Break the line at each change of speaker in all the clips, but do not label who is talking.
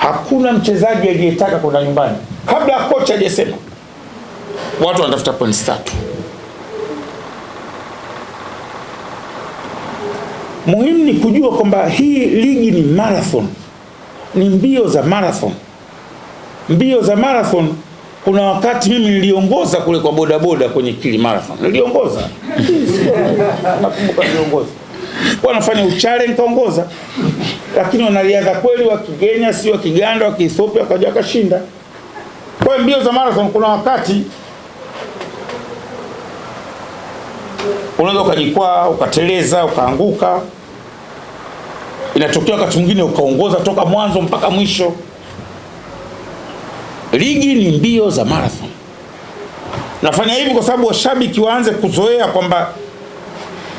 Hakuna mchezaji aliyetaka kwenda nyumbani kabla kocha hajasema. Watu wanatafuta points 3. Muhimu ni kujua kwamba hii ligi ni marathon, ni mbio za marathon. Mbio za marathon, kuna wakati mimi niliongoza kule kwa bodaboda kwenye Kili Marathon. Niliongoza. Nakumbuka niliongoza. Wanafanya uchale nikaongoza. Lakini wanariadha kweli wa Kigenya, si wa Kiganda, wa Kiethiopia wakaja kashinda. Kwa mbio za marathon kuna wakati unaweza ukajikwaa, ukateleza, ukaanguka. Inatokea wakati mwingine ukaongoza toka mwanzo mpaka mwisho. Ligi ni mbio za marathon. Nafanya hivi kwa sababu washabiki waanze kuzoea kwamba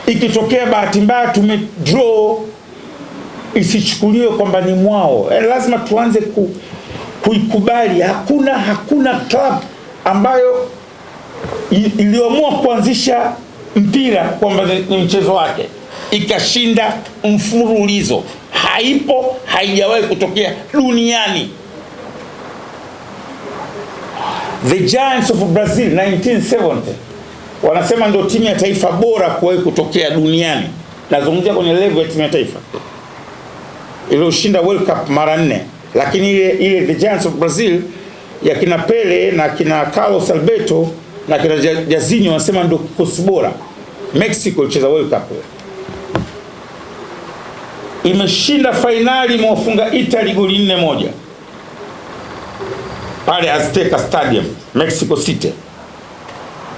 ikitokea bahati mbaya tumedraw isichukuliwe kwamba ni mwao. Lazima tuanze kuikubali. Hakuna club ambayo iliamua kuanzisha mpira kwamba ni mchezo wake ikashinda mfululizo. Haipo, haijawahi kutokea duniani. The Giants of Brazil 1970 wanasema ndio timu ya taifa bora kuwahi kutokea duniani. Nazungumzia kwenye level ya timu ya taifa iliyoshinda World Cup mara 4. Lakini ile The Giants of Brazil ya kina Pele na kina Carlos Alberto na kina Jairzinho wanasema ndio kikosi bora. Mexico ilicheza World Cup, imeshinda finali, imewafunga Italy goli 4-1 pale Azteca Stadium, Mexico City.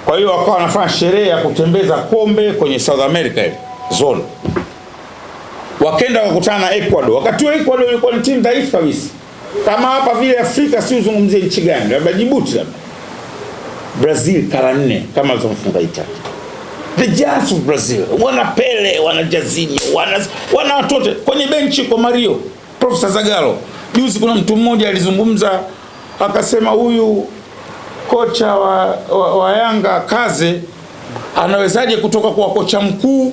Kwa hiyo wakawa wanafanya sherehe ya kutembeza kombe kwenye South America ile zone. Wakenda wakutana na Ecuador. Wakati wa Ecuador ilikuwa ni timu dhaifu kabisa. Kama hapa vile Afrika, si uzungumzie nchi gani, labda Djibouti labda. Brazil kala 4 kama walizofunga Italy. The Giants of Brazil, wana Pele, wana Jairzinho, wana watoto kwenye benchi kwa Mario, Professor Zagallo. Juzi kuna mtu mmoja alizungumza akasema huyu kocha wa Yanga Kaze anawezaje kutoka kwa kocha mkuu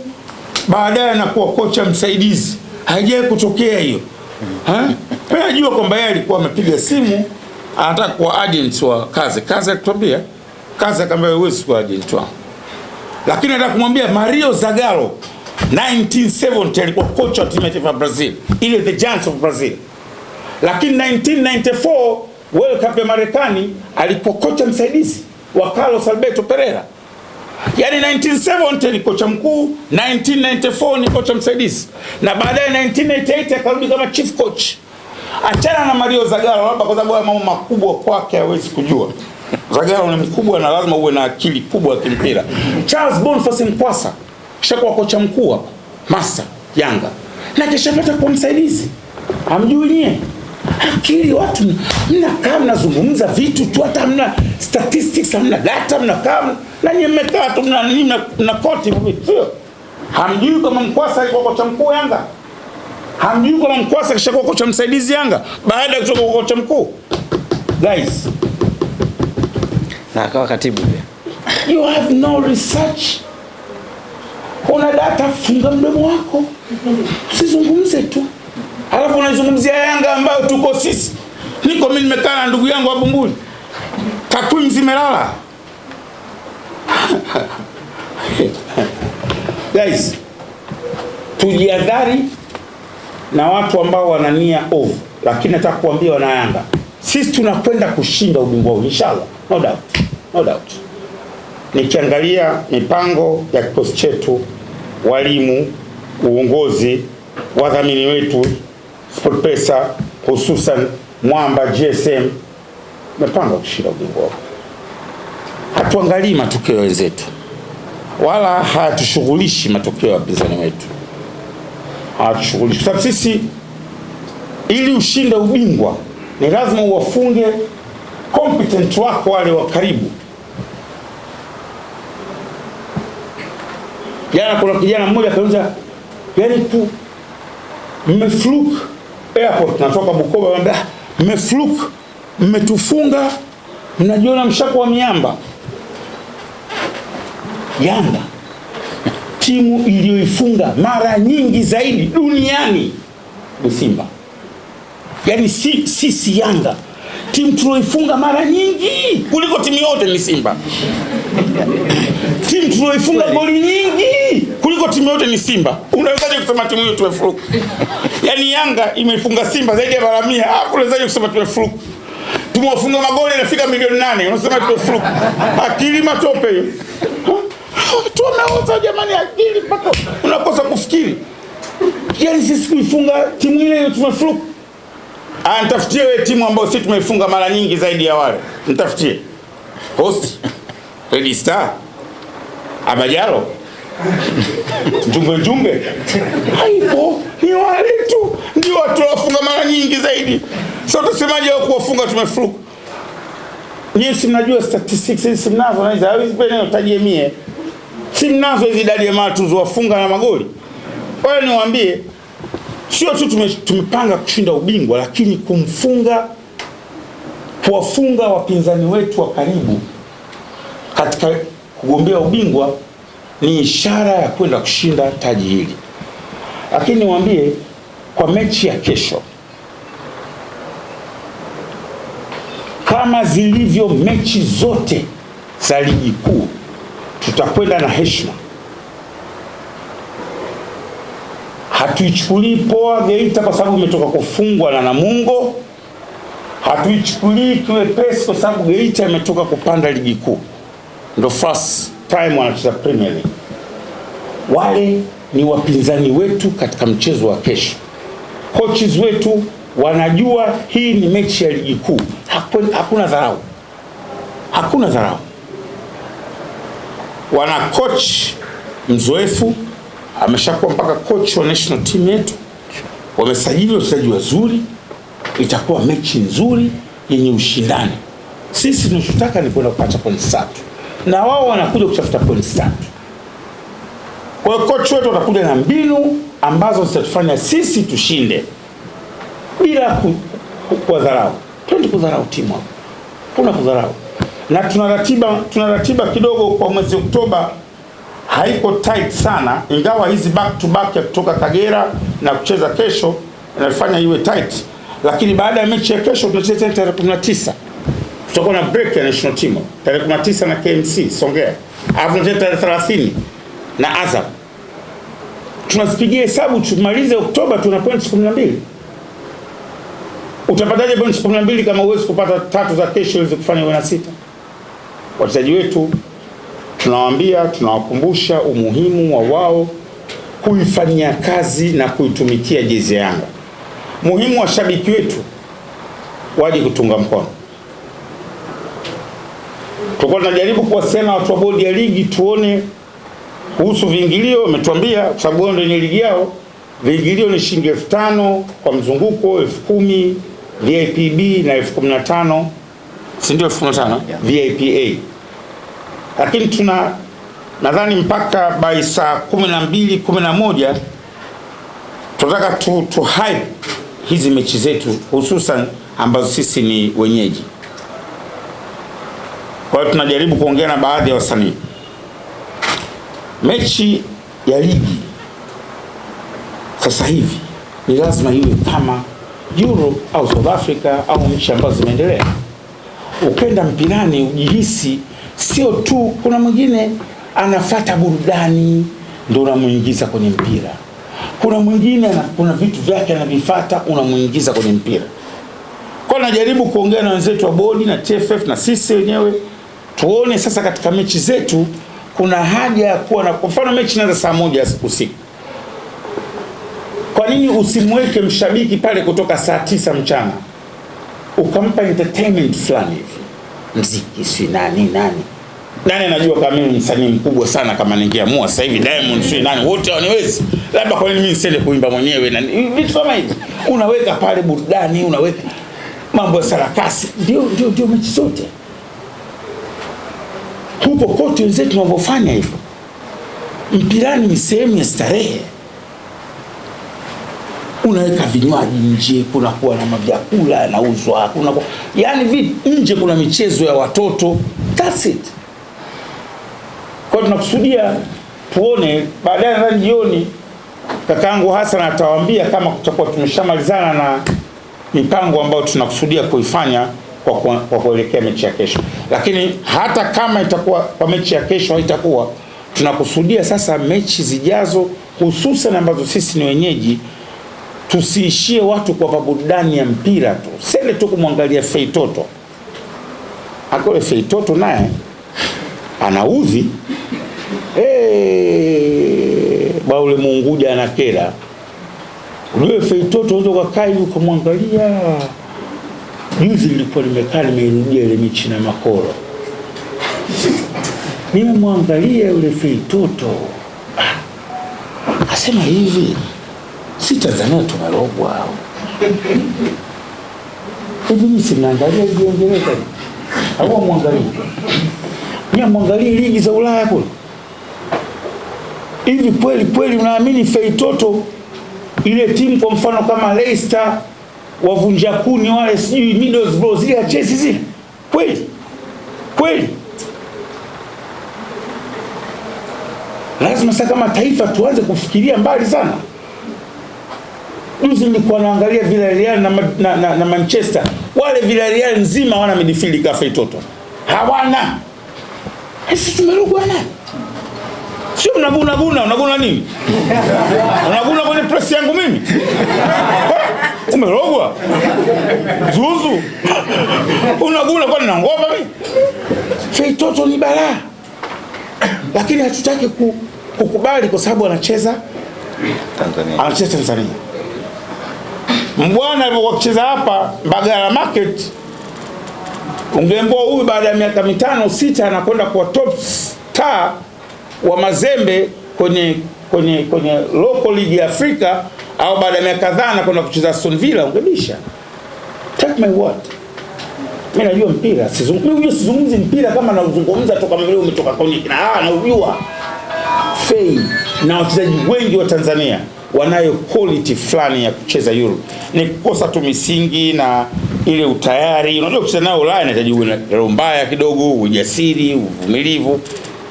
baadaye na kuwa kocha msaidizi? Haijawahi kutokea hiyo. Najua kwamba yeye alikuwa amepiga simu anataka kuwa agent wa Kaze. Kaze akitwambia, Kaze akamwambia huwezi kuwa agent wangu. Lakini nataka kumwambia Mario Zagallo 1970 alikuwa kocha wa timu ya taifa Brazil, ile The Giants of Brazil. Lakini 1994 World Cup ya Marekani alikuwa kocha msaidizi wa Carlos Alberto Pereira. Yaani 1970 ni kocha mkuu, 1994 ni kocha msaidizi, na baadaye 1988 akarudi kama chief coach. Achana na Mario Zagallo, labda kwa sababu ya mambo makubwa kwake hawezi kujua. Zagallo ni mkubwa na lazima uwe na akili kubwa ya kimpira. Charles Boniface Mkwasa kishakuwa kocha mkuu hapa Master Yanga, na kishapata kwa msaidizi. Hamjui nyie? Akili watu mnakaa mnazungumza vitu tu, hata mna statistics, mna data, mnakaa na nyie mmekaa tu mna koti vitu. Sio? Hamjui kama Mkwasa alikuwa kocha mkuu Yanga? Hamjui kama Mkwasa kishakuwa kocha msaidizi Yanga baada ya kutoka kwa kocha mkuu? Guys,
na akawa katibu pia.
You have no research. Una data, funga mdomo wako. Usizungumze tu. Alafu unazungumzia Yanga ambayo tuko sisi. Niko mimi nimekaa na ndugu yangu hapo Mbuli. Takwimu zimelala. Guys, tujiadhari na watu ambao wana nia ovu. Lakini nataka kuambia wana Yanga, sisi tunakwenda kushinda ubingwa huu inshallah. No doubt. No doubt. Nikiangalia mipango ya kikosi chetu, walimu, uongozi, wadhamini wetu, SportPesa, hususan Mwamba GSM, mepanga kushinda ubingwa huu. Hatuangalii matokeo wenzetu, wala hatushughulishi matokeo ya wapinzani wetu. Hatushughulishi. Sababu sisi ili ushinde ubingwa ni lazima uwafunge competent wako wale wa karibu. Jana kuna kijana mmoja akauliza, yani tu mmefluke airport, natoka Bukoba, anambia mmefluke, mmetufunga, mnajiona mshako wa miamba. Yanga timu iliyoifunga mara nyingi zaidi duniani ni Simba. Yani sisi Yanga timu tulioifunga mara nyingi kuliko timu yote ni Simba. Timu tulioifunga goli nyingi kuliko timu yote ni Simba. Unawezaje kusema timu hiyo tumefluku? Yani Yanga imefunga Simba zaidi ya mara 100. Unawezaje kusema tumefluku? Tumewafunga magoli yanafika milioni 8. Unasema tumefluku? Akili matope hiyo. Tumeoza jamani, akili mpaka unakosa kufikiri. Yani sisi kuifunga timu ile tumefluku. Nitafutie wewe timu ambayo sisi tumeifunga mara nyingi zaidi ya wale. Nitafutie. Host. Red Star. Abajalo. Njunge. Haipo. Ni wale tu. Ndio watu wafunga mara nyingi zaidi. Sasa tusemaje wao kuwafunga tumefluku? Nyinyi si mnajua statistics hizi mnazo na hizo hawezi pena utajie mie. Si mnazo hizi idadi ya mara tuzowafunga na magoli. Kwa hiyo niwaambie sio tu tumepanga kushinda ubingwa, lakini kuwafunga wapinzani wetu wa karibu katika kugombea ubingwa ni ishara ya kwenda kushinda taji hili. Lakini niwaambie kwa mechi ya kesho, kama zilivyo mechi zote za ligi kuu, tutakwenda na heshima. Hatuichukulii poa Geita kwa sababu umetoka kufungwa na Namungo. Hatuichukulii kiwepesi kwa sababu Geita imetoka kupanda ligi kuu. Ndio first time wanacheza Premier League. Wale ni wapinzani wetu katika mchezo wa kesho. Coaches wetu wanajua hii ni mechi ya ligi kuu. Hakuna dharau. Hakuna dharau. Wana coach mzoefu, ameshakuwa mpaka coach wa national team yetu. Wamesajili wachezaji wazuri. Itakuwa mechi nzuri yenye ushindani. Sisi tunachotaka ni kwenda kupata points 3. Na wao wanakuja kutafuta points 3. Kwa hiyo coach wetu atakuja na mbinu ambazo zitatufanya sisi tushinde bila kudharau. Twende kudharau timu hapo. Kuna kudharau. Na tuna ratiba kidogo kwa mwezi Oktoba, haiko tight sana, ingawa hizi back to back ya kutoka Kagera na kucheza kesho inafanya iwe tight. Lakini baada ya mechi ya kesho tunacheza tarehe 19. Tutakuwa na break ya national team tarehe 19 na KMC Songea. Alafu tunacheza tarehe 30 na Azam. Tunazipigia hesabu tumalize Oktoba tuna points 12. Utapataje points 12 kama uwezi kupata 3 za kesho ili kufanya iwe na 6? Wachezaji wetu tunawaambia, tunawakumbusha umuhimu wa wao kuifanyia kazi na kuitumikia jezi ya Yanga. Muhimu wa shabiki wetu waje kutunga mkono. Tulikuwa tunajaribu kuwasiliana watu wa bodi ya ligi tuone kuhusu viingilio. Wametuambia kwa sababu ndio ni ligi yao, viingilio ni shilingi 5,000 kwa mzunguko, 10,000 VIP B na 15,000, si ndio 15,000 VIP A. Lakini nadhani mpaka by saa 12 11 tunataka tu hype hizi mechi zetu, hususan ambazo sisi ni wenyeji. Kwa hiyo tunajaribu kuongea na baadhi ya wasanii. Mechi ya ligi sasa hivi ni lazima iwe kama Europe au South Africa au nchi ambazo zimeendelea. Ukenda mpirani ujihisi sio tu kuna mwingine anafuata burudani ndio unamuingiza kwenye mpira. Kuna mwingine kuna vitu vyake anavifuata unamuingiza kwenye mpira. Kwa najaribu kuongea na wenzetu wa bodi na TFF na sisi wenyewe tuone sasa katika mechi zetu kuna haja ya kuwa na, kwa mfano mechi inaanza saa 1 usiku. Kwa nini usimweke mshabiki pale kutoka saa 9 mchana? Ukampa entertainment fulani hivi. Muziki si nani anajua kama mimi msanii mkubwa sana kama ningeamua sasa hivi Diamond si nani wote hawaniwezi. Labda kwa nini mimi nisiende kuimba mwenyewe na vitu kama hivi. Unaweka pale burudani, unaweka mambo ya sarakasi. Ndio mechi zote. Huko kote wenzetu wanavyofanya hivyo. Mpirani ni sehemu ya starehe. Unaweka vinywaji nje, kuna kuwa na mavyakula yanauzwa, yani nje kuna michezo ya watoto. That's it. Kwa tunakusudia tuone baadaye ndani jioni kakaangu Hassan atawaambia kama tutakuwa tumeshamalizana mipango ambayo tunakusudia kuifanya kwa kuelekea mechi ya kesho. Lakini hata kama itakuwa kwa mechi ya kesho haitakuwa, tunakusudia sasa mechi zijazo, hususan ambazo sisi ni wenyeji, tusiishie watu kwa burudani ya mpira tu. Sende tu kumwangalia Feitoto. Akole Feitoto naye anaudhi. Baule Munguja anakera. Ule Feitoto unaweza kukaa hivi kumwangalia. Juzi nilikuwa nimekaa nimeirudia ile mechi na Makoro. Nimemwangalia ule Feitoto. Asema hivi, si Tanzania tumerogwa. Hivi mimi sinaangalia Uingereza. Au muangalie. Nia muangalie ligi za Ulaya kule. Hivi kweli unaamini Feitoto ile timu kwa mfano kama Leicester, wavunja kuni wale, sijui Middlesbrough, zile Chelsea zile? Kweli. Lazima sasa kama taifa tuanze kufikiria mbali sana. Juzi nilikuwa naangalia Villarreal na Manchester. Wale Villarreal nzima wana midfield ka Feitoto. Hawana. Sisi tumerogwa nani? Sio unaguna nini? Unaguna kwenye press yangu mimi? Umerogwa? Zuzu. Unaguna kwani na ngoma mimi? Feitoto ni balaa. Lakini hatutaki kukubali kwa sababu anacheza Tanzania. Mbwana alipokucheza hapa Mbagala Market, ungeambiwa huyu baada ya miaka 5-6 anakwenda kwa top star wa Mazembe kwenye local league ya Afrika, au baada ya miaka kadhaa anakwenda kucheza Aston Villa, ungebisha. Take my word. Mimi najua mpira, sizungumzi mpira kama nauzungumza tu kama vile umetoka kwenye naujua. Fei na wachezaji wengi wa Tanzania wanayo quality fulani ya kucheza Euro. Ni kukosa tu misingi na ile utayari. Unajua kucheza nao Ulaya inahitaji roho mbaya kidogo, ujasiri, uvumilivu.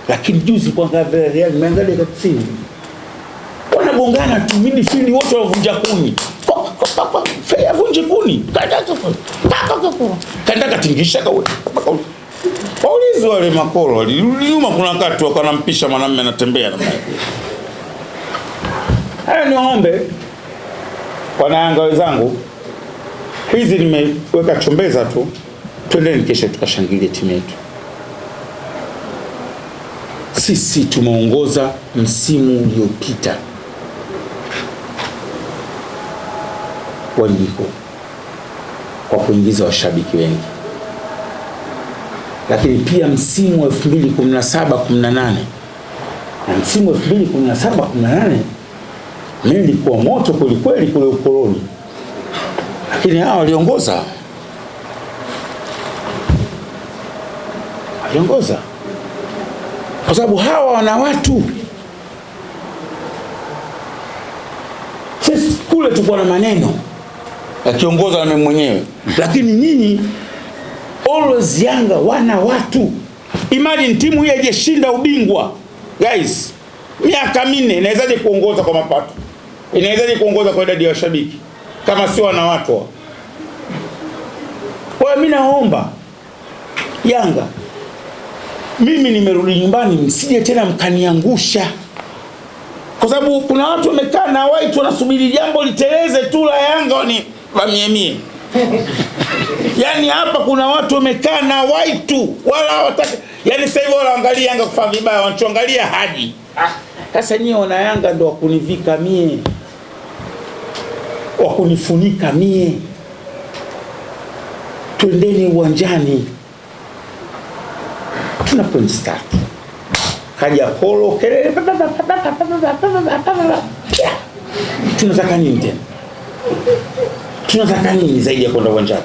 Lakini juzi kwa Real nimeangalia katini, wanagongana tu midfield wote wavunja kuni. Fei avunje kuni. Kaenda katingisha kawe. Waulizi wale Makoro waliuma, kuna wakati wakanampisha mwanamume anatembea na maji. Haya ni waombe Wanayanga wenzangu, hizi nimeweka chombeza tu, twendeni kesho tukashangilie timu yetu. Sisi tumeongoza msimu uliopita wa ligi kuu kwa kuingiza washabiki wengi, lakini pia msimu wa 2017-18 na msimu wa 2017-18 mimi nilikuwa moto kweli kule ukoloni, lakini hao waliongoza kwa sababu hawa wana watu. Sisi kule tulikuwa na maneno yakiongoza na mimi mwenyewe, lakini nyinyi always Yanga wana watu. Imagine timu hii haijeshinda ubingwa guys, miaka 4 inawezaje kuongoza kwa mapato? Inawezaje kuongoza kwa idadi ya washabiki kama sio wana watu? Kwa mimi naomba Yanga, mimi nimerudi nyumbani, msije tena mkaniangusha, kwa sababu kuna watu wamekaa na watu wanasubiri jambo liteleze tu la Yanga ni bamiemie. Yani hapa kuna watu wamekaa na watu wala hawataka, yani sasa hivi wanaangalia Yanga kufanya vibaya, wanachoangalia Haji. Sasa nyie wana Yanga ndio wakunivika mie, wakunifunika mie. Twendeni uwanjani, tuna points 3. Kaja Polo kelele, tunataka nini tena? Tunataka nini zaidi ya kwenda uwanjani?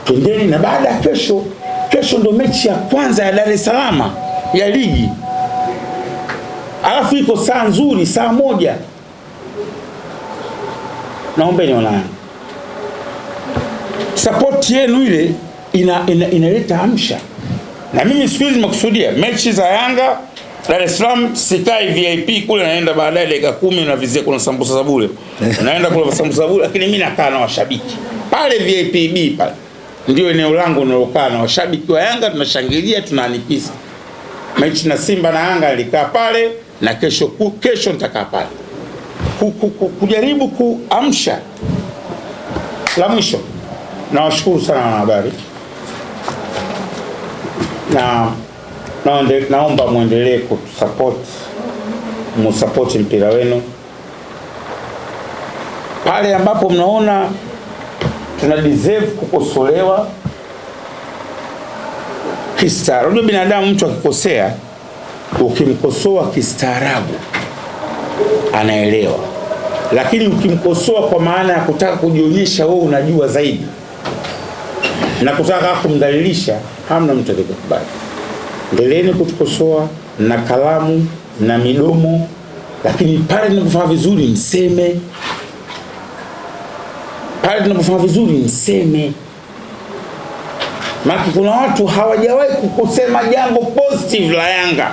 Twendeni, na baada ya kesho ndo mechi ya kwanza ya Dar es Salaam ya ligi. Alafu iko saa nzuri, saa 1. Naombeni wana support yenu ile inaleta amsha. Na mimi siku hizi nimekusudia mechi za Yanga Dar es Salaam, sikai VIP kule, naenda baadaye dakika 10 na vizia kuna sambusa za bure. Naenda kula sambusa za bure, lakini mimi nakaa na washabiki. pale VIP pale ndio eneo langu nilokaa na washabiki wa Yanga, tunashangilia, tunaanikisa. Mechi na Simba na Yanga nilikaa pale, na kesho nitakaa pale kujaribu kuamsha. La mwisho, nawashukuru sana wanahabari, naomba muendelee musupport mpira wenu pale ambapo mnaona tuna deserve kukosolewa kistaarabu. Unajua binadamu, mtu akikosea ukimkosoa kistaarabu anaelewa, lakini ukimkosoa kwa maana ya kutaka kujionyesha wewe unajua zaidi na kutaka kumdhalilisha, hamna mtu atakayekubali. Endeleeni kutukosoa na kalamu na midomo, lakini pale tunapofanya vizuri mseme. Pale tunapofanya vizuri mseme. Maana kuna watu hawajawahi kusema jambo positive la Yanga.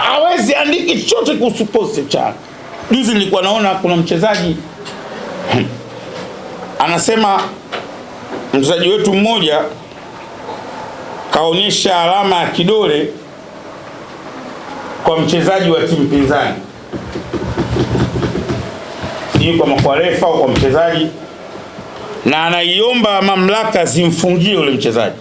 Hawezi andiki chochote kuhusu positive cha. Juzi nilikuwa naona kuna mchezaji anasema, mchezaji wetu mmoja kaonyesha alama ya kidole kwa mchezaji wa timu pinzani, sio kwa refa au kwa mchezaji, na anaiomba mamlaka zimfungie yule mchezaji.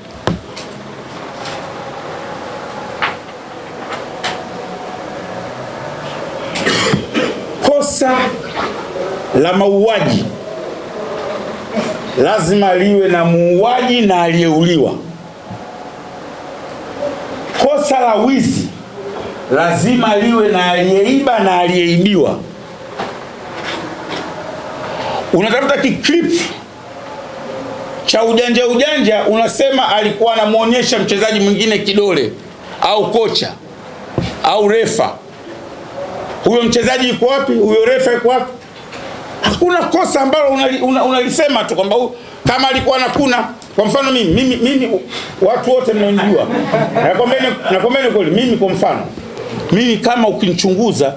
Kosa la mauaji lazima liwe na muuaji na aliyeuliwa. Kosa la wizi lazima liwe na aliyeiba na aliyeibiwa. Unatafuta kiklip cha ujanja, unasema alikuwa anamuonyesha mchezaji mwingine kidole, au kocha au refa. Huyo mchezaji yuko wapi? Huyo refa yuko wapi? Hakuna kosa ambalo unalisema tu kwamba kama alikuwa nakuna. Kwa mfano mimi watu wote mnaonijua, nakwambia kweli, mimi kwa mfano, mimi kama ukinichunguza,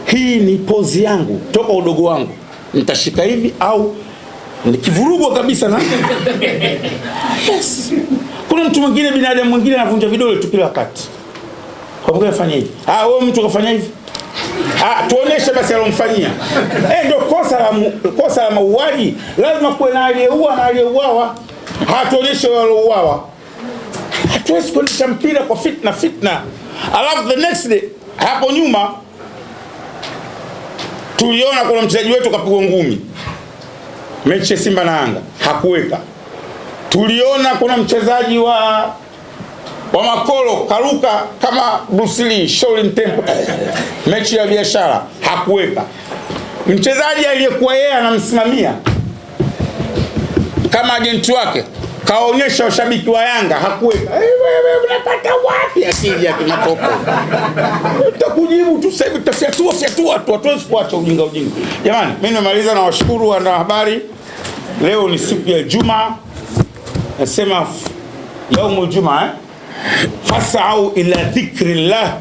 hii ni pozi yangu toka udogo wangu, nitashika hivi au nikivurugwa kabisa na yes. Kuna mtu mwingine, binadamu mwingine anavunja vidole tu kila wakati. Kwa nini afanye hivi? Wewe mtu kafanya hivi? Tuoneshe basi alomfanyia. Ndio kosa la mauaji, lazima kuwe na aliyeua na aliyeuawa. Hatuonyeshe waliouawa. Hatuwezi kuendesha mpira kwa fitna. Alafu the next day, hapo nyuma tuliona kuna mchezaji wetu kapigwa ngumi mechi ya Simba na Yanga, hakuweka. Tuliona kuna mchezaji wa Makolo karuka kama Bruce Lee, Shaolin Temple, mechi ya biashara, hakuweka. Mchezaji aliyekuwa yeye anamsimamia kama agenti wake kaonyesha washabiki wa Yanga, hakuweka. Wewe unapata wapi akija kimatopo? Utakujibu tu sasa hivi, tafyatua tu, hatuwezi kuacha ujinga. Jamani, mimi nimemaliza, na washukuru wanahabari. Leo ni siku ya Juma, nasema yaumul Juma, fasau ila dhikrillah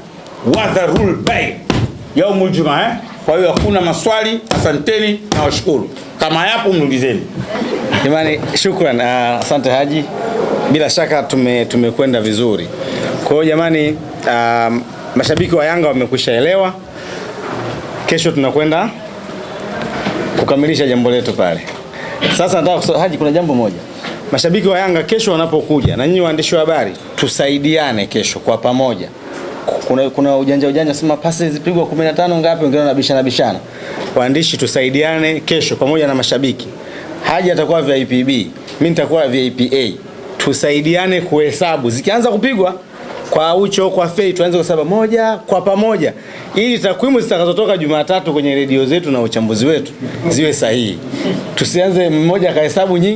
wa dharul bay, yaumul Juma. Kwa hiyo hakuna maswali, asanteni na washukuru. Kama yapo mnulizeni.
Jamani, shukran. Asante Haji. Bila shaka tumekwenda vizuri. Kwa hiyo jamani, mashabiki wa Yanga wamekwishaelewa. Kesho tunakwenda kukamilisha jambo letu pale. Sasa nataka Haji, kuna jambo moja. Mashabiki wa Yanga kesho wanapokuja, na nyinyi waandishi wa habari, tusaidiane kesho kwa pamoja. Kuna ujanja sema pasi zipigwa 15 ngapi, wengine wanabishana. Waandishi tusaidiane kesho pamoja na mashabiki. Haji atakuwa VIP B, mimi nitakuwa VIP A. Tusaidiane kuhesabu. Zikianza kupigwa kwa ucho, kwa fei, tuanze kusema moja kwa pamoja, ili takwimu zitakazotoka Jumatatu kwenye redio zetu na uchambuzi wetu ziwe sahihi. Tusianze mmoja kahesabu nyingi.